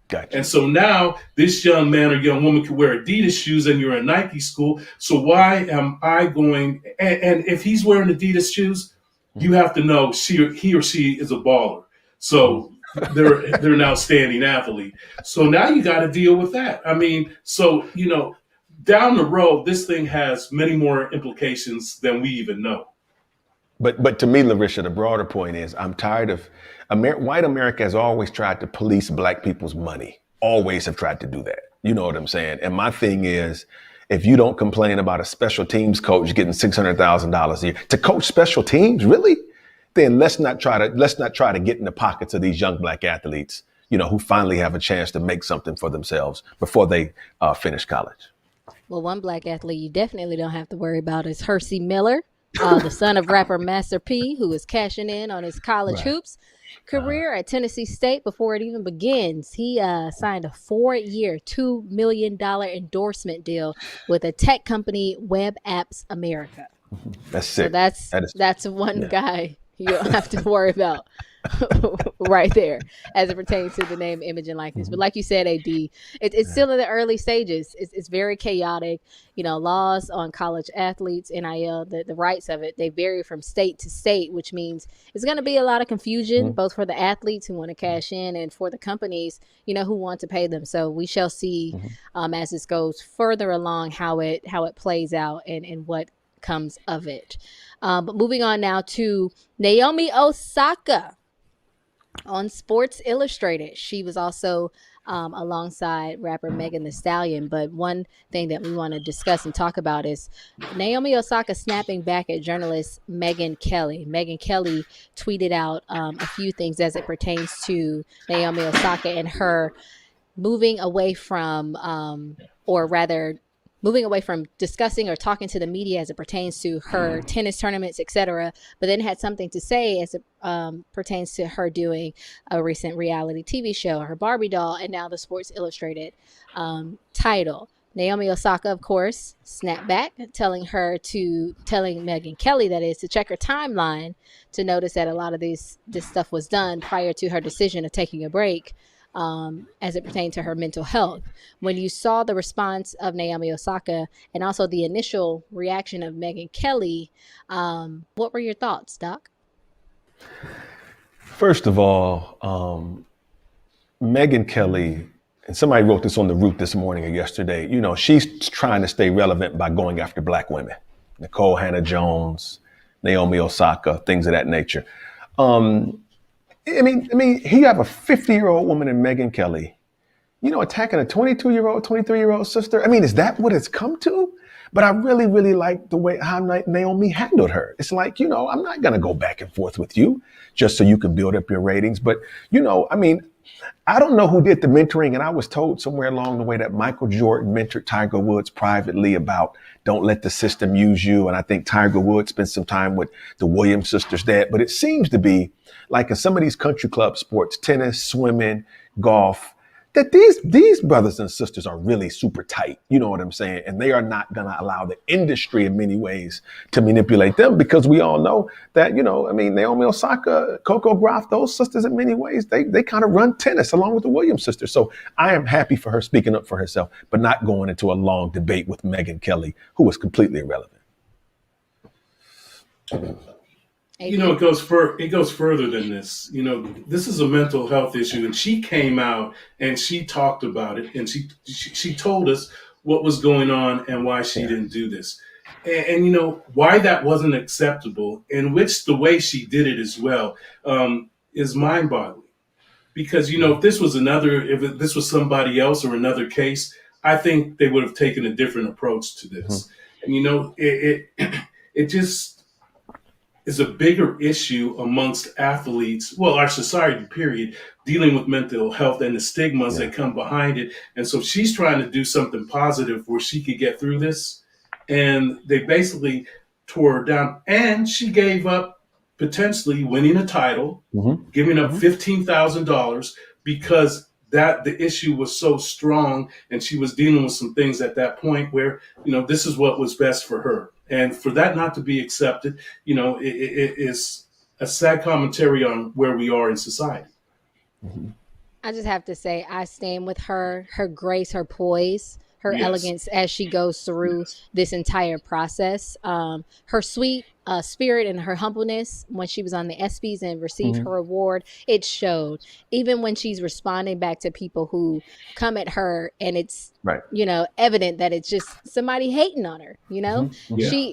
Gotcha. And so now this young man or young woman can wear Adidas shoes and you're a Nike school. So why am I going? And if he's wearing Adidas shoes, you have to know he or she is a baller. So they're an outstanding athlete. So now you got to deal with that. I mean, so down the road, this thing has many more implications than we even know. But to me, Lericia, the broader point is I'm tired of white America has always tried to police black people's money. Always have tried to do that. You know what I'm saying? And my thing is, if you don't complain about a special teams coach getting $600,000 a year to coach special teams, really, then let's not try to get in the pockets of these young black athletes, who finally have a chance to make something for themselves before they finish college. Well, one black athlete you definitely don't have to worry about is Hersey Miller, the son of rapper Master P, who is cashing in on his college hoops career at Tennessee State before it even begins. He signed a 4-year, $2 million endorsement deal with a tech company, Web Apps America. That's sick. So that's one guy you don't have to worry about right there as it pertains to the name, image, and likeness. But like you said, AD, it's still in the early stages. It's very chaotic. Laws on college athletes, NIL, the rights of it, they vary from state to state, which means it's going to be a lot of confusion, both for the athletes who want to cash in and for the companies, who want to pay them. So we shall see as this goes further along how it plays out and what comes of it. But moving on now to Naomi Osaka on Sports Illustrated. She was also alongside rapper Megan Thee Stallion. But one thing that we want to discuss and talk about is Naomi Osaka snapping back at journalist Megyn Kelly. Megyn Kelly tweeted out a few things as it pertains to Naomi Osaka and her moving away from, moving away from discussing or talking to the media as it pertains to her tennis tournaments, etc., but then had something to say as it pertains to her doing a recent reality TV show, her Barbie doll, and now the Sports Illustrated title. Naomi Osaka, of course, snapped back, telling Megyn Kelly, that is, to check her timeline to notice that a lot of this stuff was done prior to her decision of taking a break. As it pertained to her mental health. When you saw the response of Naomi Osaka and also the initial reaction of Megyn Kelly, what were your thoughts, Doc? First of all, Megyn Kelly, and somebody wrote this on The Root this morning or yesterday, she's trying to stay relevant by going after black women. Nicole Hannah-Jones, Naomi Osaka, things of that nature. I mean, here you have a 50-year-old woman in Megyn Kelly, attacking a 22-year-old, 23-year-old sister. I mean, is that what it's come to? But I really, really like the way how Naomi handled her. It's like, I'm not going to go back and forth with you just so you can build up your ratings. But, I don't know who did the mentoring. And I was told somewhere along the way that Michael Jordan mentored Tiger Woods privately about don't let the system use you. And I think Tiger Woods spent some time with the Williams sisters' dad. But it seems to be like in some of these country club sports, tennis, swimming, golf, that these brothers and sisters are really super tight. You know what I'm saying? And they are not going to allow the industry in many ways to manipulate them, because we all know that, Naomi Osaka, Coco Gauff, those sisters in many ways, they kind of run tennis along with the Williams sisters. So I am happy for her speaking up for herself, but not going into a long debate with Megyn Kelly, who was completely irrelevant. It goes further than this. This is a mental health issue, and she came out and she talked about it, and she told us what was going on and why she didn't do this, and why that wasn't acceptable, and which the way she did it as well is mind-boggling. Because if this was somebody else or another case, I think they would have taken a different approach to this, and it just is a bigger issue amongst athletes, well, our society, period, dealing with mental health and the stigmas that come behind it. And so she's trying to do something positive where she could get through this. And they basically tore her down. And she gave up potentially winning a title, giving up $15,000 because the issue was so strong. And she was dealing with some things at that point where, this is what was best for her. And for that not to be accepted, it is a sad commentary on where we are in society. I just have to say, I stand with her grace, her poise, her elegance as she goes through this entire process. Her sweet spirit and her humbleness when she was on the ESPYs and received Mhm. her award. It showed, even when she's responding back to people who come at her, and it's, Right. evident that it's just somebody hating on her. Yeah.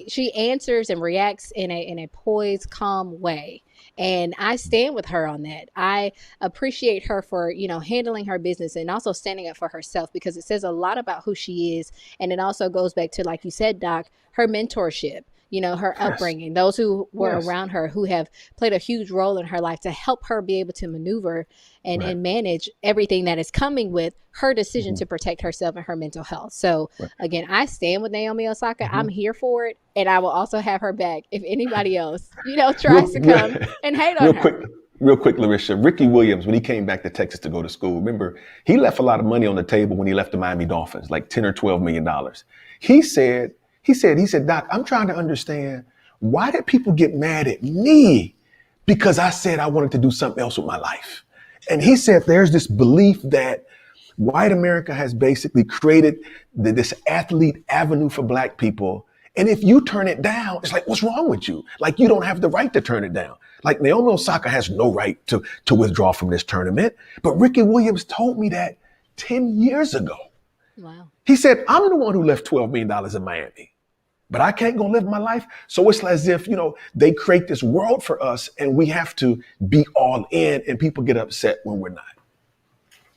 She answers and reacts in a poised, calm way. And I stand with her on that. I appreciate her for, handling her business and also standing up for herself, because it says a lot about who she is. And it also goes back to, like you said, Doc, her mentorship, her Yes. upbringing, those who were Yes. around her, who have played a huge role in her life to help her be able to maneuver and, Right. and manage everything that is coming with her decision Mhm. to protect herself and her mental health. So Right. again, I stand with Naomi Osaka. Mhm. I'm here for it. And I will also have her back if anybody else, Real, tries to real, come and hate real on her. quick, real quick, Lericia. Ricky Williams, when he came back to Texas to go to school, remember, he left a lot of money on the table when he left the Miami Dolphins, like $10 or $12 million. He said, Doc, I'm trying to understand, why did people get mad at me because I said I wanted to do something else with my life? And he said there's this belief that white America has basically created this athlete avenue for black people. And if you turn it down, it's like, what's wrong with you? Like, you don't have the right to turn it down. Like, Naomi Osaka has no right to withdraw from this tournament. But Ricky Williams told me that 10 years ago. Wow. He said, I'm the one who left $12 million in Miami, but I can't go live my life. So it's as if, they create this world for us and we have to be all in, and people get upset when we're not.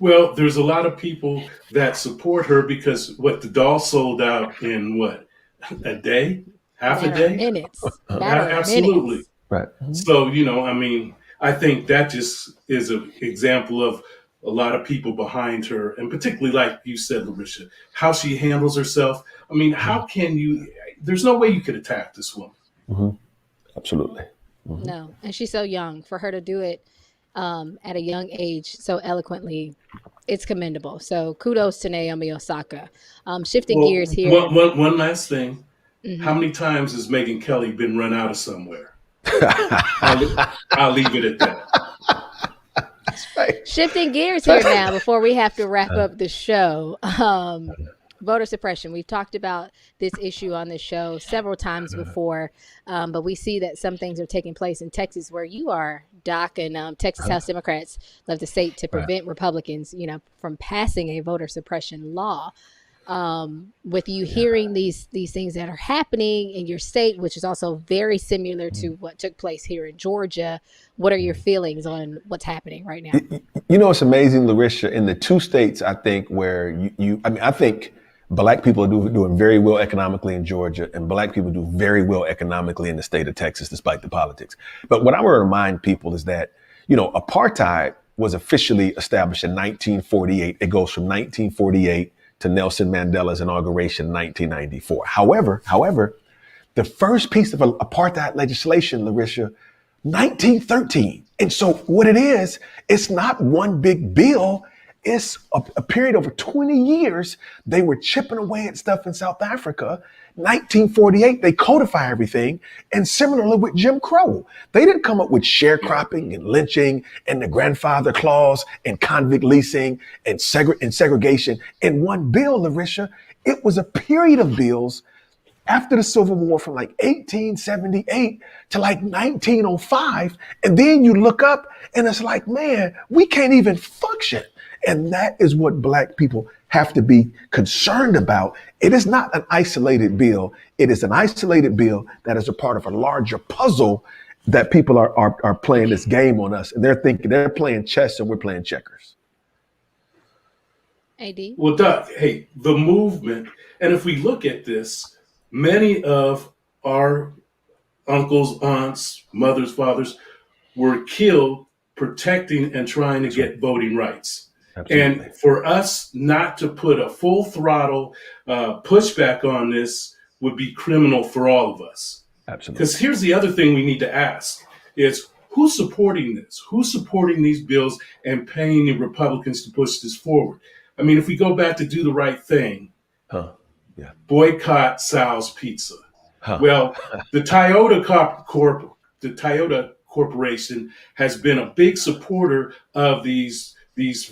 Well, there's a lot of people that support her because the doll sold out in what, a day, half a Matter of day? minutes. Matter of Absolutely. minutes. Right. So, I think that just is an example of a lot of people behind her, and particularly, like you said, Lericia, how she handles herself. I mean, how can you, there's no way you could attack this woman. Mm-hmm. Absolutely. Mm-hmm. No. And she's so young. For her to do it at a young age so eloquently, it's commendable. So kudos to Naomi Osaka. Shifting gears here. One last thing. Mm-hmm. How many times has Megyn Kelly been run out of somewhere? I'll leave it at that. Right. Shifting gears here now before we have to wrap up the show. Voter suppression. We've talked about this issue on the show several times before, but we see that some things are taking place in Texas where you are, Doc, and Texas House Democrats love the state to prevent Republicans, from passing a voter suppression law. With you hearing these things that are happening in your state, which is also very similar to what took place here in Georgia, what are your feelings on what's happening right now? It's amazing, Lericia, in the two states, I think, where I think black people are doing very well economically in Georgia, and black people do very well economically in the state of Texas, despite the politics. But what I want to remind people is that, apartheid was officially established in 1948. It goes from 1948 to Nelson Mandela's inauguration in 1994. However, the first piece of apartheid legislation, Lericia, 1913. And so what it is, it's not one big bill. It's a period over 20 years. They were chipping away at stuff in South Africa. 1948, they codify everything. And similarly with Jim Crow, they didn't come up with sharecropping and lynching and the grandfather clause and convict leasing and segregation in one bill, Lericia. It was a period of bills after the Civil War from like 1878 to like 1905. And then you look up and it's like, man, we can't even function. And that is what black people have to be concerned about. It is not an isolated bill. It is an isolated bill that is a part of a larger puzzle that people are playing this game on us. And they're thinking they're playing chess and we're playing checkers. AD? Well, Doc, hey, the movement, and if we look at this, many of our uncles, aunts, mothers, fathers were killed protecting and trying to get voting rights. Absolutely. And for us not to put a full throttle pushback on this would be criminal for all of us. Absolutely. Because here's the other thing we need to ask is, who's supporting this? Who's supporting these bills and paying the Republicans to push this forward? I mean, if we go back to do the right thing, boycott Sal's Pizza. Well, the Toyota Corporation has been a big supporter of these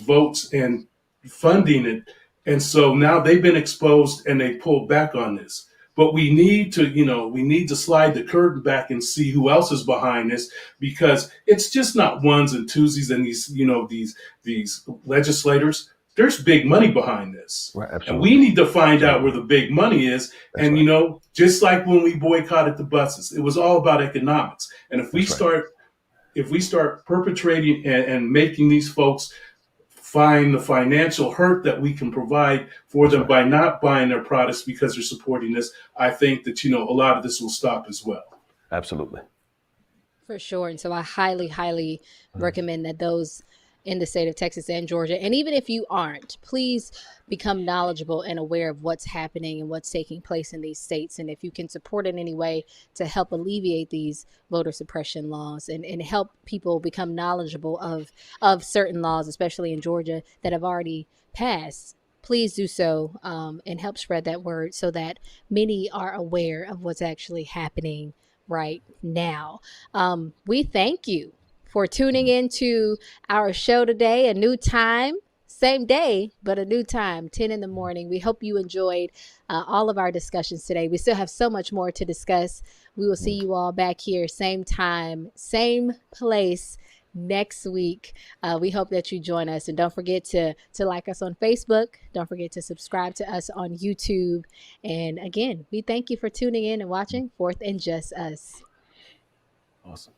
votes and funding it. And so now they've been exposed and they pulled back on this. but we need to, we need to slide the curtain back and see who else is behind this, because it's just not ones and twosies and these legislators. There's big money behind this. Right, And absolutely. we need to find out where the big money is. That's And, right. just like when we boycotted the buses, it was all about economics. And if we That's right. start perpetrating and making these folks find the financial hurt that we can provide for That's them right. by not buying their products because they're supporting this, I think that, a lot of this will stop as well. Absolutely. For sure. And so I highly, highly recommend that those in the state of Texas and Georgia, and even if you aren't, please become knowledgeable and aware of what's happening and what's taking place in these states. And if you can support in any way to help alleviate these voter suppression laws and help people become knowledgeable of certain laws, especially in Georgia, that have already passed, please do so, and help spread that word so that many are aware of what's actually happening right now. We thank you for tuning into our show today. A new time, same day, but a new time, 10 in the morning. We hope you enjoyed all of our discussions today. We still have so much more to discuss. We will see you all back here, same time, same place next week. We hope that you join us, and don't forget to like us on Facebook. Don't forget to subscribe to us on YouTube. And again, we thank you for tuning in and watching Fourth and Just Us. Awesome.